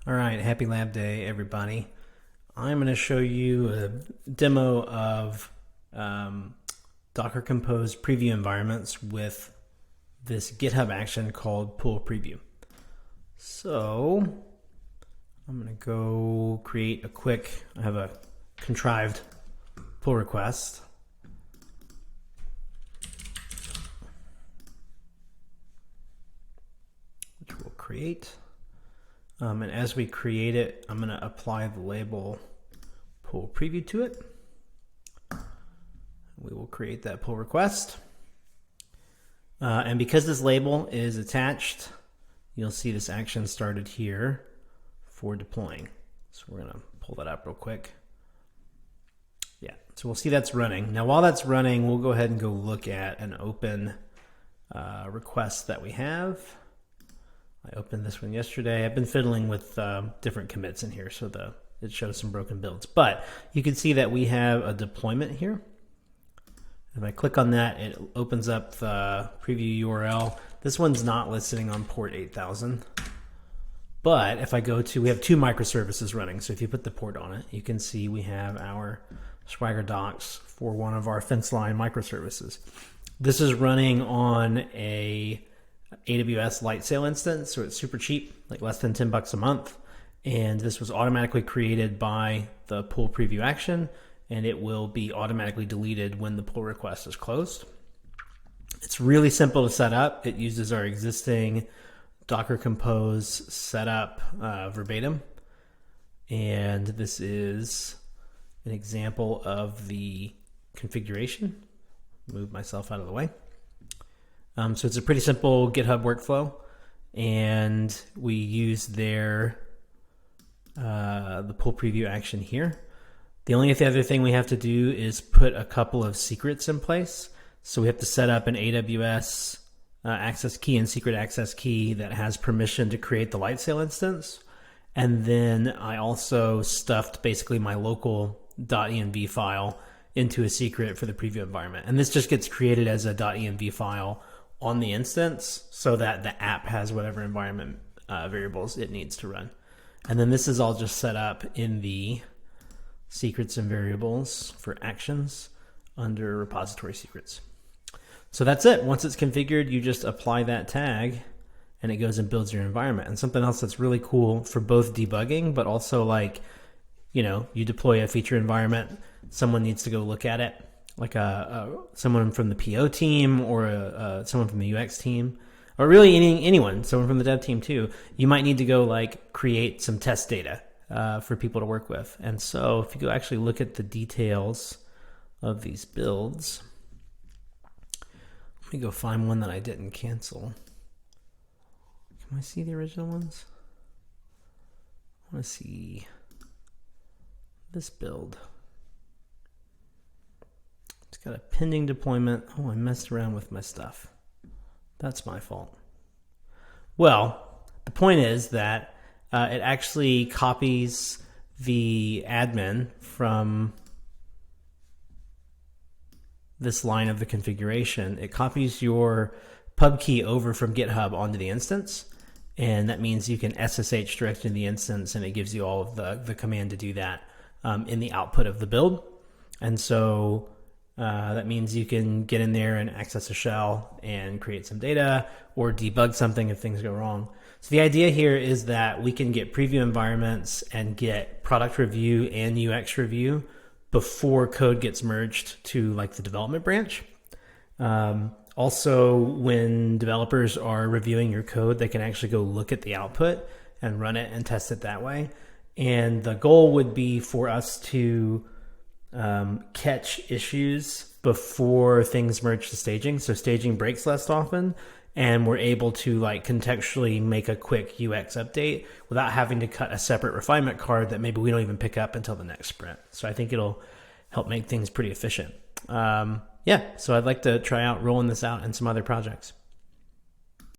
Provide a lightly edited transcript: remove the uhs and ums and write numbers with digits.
All right, happy lab day, everybody. I'm going to show you a demo of Docker Compose preview environments with this GitHub action called PullPreview. So I'm going to go create I have a contrived pull request. Which we'll create. And as we create it, I'm going to apply the label PullPreview to it. We will create that pull request. And because this label is attached, you'll see this action started here for deploying. So we're going to pull that up real quick. Yeah, so we'll see that's running. Now while that's running, we'll go ahead and go look at an open request that we have. I opened this one yesterday. I've been fiddling with different commits in here, so it shows some broken builds. But you can see that we have a deployment here. If I click on that, it opens up the preview URL. This one's not listing on port 8000. But if I go to, we have two microservices running. So if you put the port on it, you can see we have our Swagger docs for one of our fence line microservices. This is running on a AWS Lightsail instance, so it's super cheap, like less than $10 a month. And this was automatically created by the PullPreview action, and it will be automatically deleted when the pull request is closed. It's really simple to set up. It uses our existing Docker Compose setup verbatim. And this is an example of the configuration. Move myself out of the way. So it's a pretty simple GitHub workflow, and we use the PullPreview action here. The only other thing we have to do is put a couple of secrets in place. So we have to set up an AWS access key and secret access key that has permission to create the Lightsail instance. And then I also stuffed basically my local .env file into a secret for the preview environment. And this just gets created as a .env file on the instance so that the app has whatever environment variables it needs to run. And then this is all just set up in the secrets and variables for actions under repository secrets. So that's it. Once it's configured, you just apply that tag and it goes and builds your environment. And something else that's really cool for both debugging, but also like, you deploy a feature environment, someone needs to go look at it, like someone from the PO team or someone from the UX team, or really anyone, someone from the dev team too. You might need to go create some test data for people to work with. And so if you go actually look at the details of these builds, let me go find one that I didn't cancel. Can I see the original ones? I want to see this build. It's got a pending deployment. Oh, I messed around with my stuff. That's my fault. Well, the point is that it actually copies the admin from this line of the configuration. It copies your pub key over from GitHub onto the instance. And that means you can SSH direct to the instance, and it gives you all of the command to do that in the output of the build. And so that means you can get in there and access a shell and create some data or debug something if things go wrong. So the idea here is that we can get preview environments and get product review and UX review before code gets merged to the development branch. Also, when developers are reviewing your code, they can actually go look at the output and run it and test it that way. And the goal would be for us to catch issues before things merge to staging. So staging breaks less often, and we're able to contextually make a quick UX update without having to cut a separate refinement card that maybe we don't even pick up until the next sprint. So I think it'll help make things pretty efficient. Yeah, so I'd like to try out rolling this out in some other projects.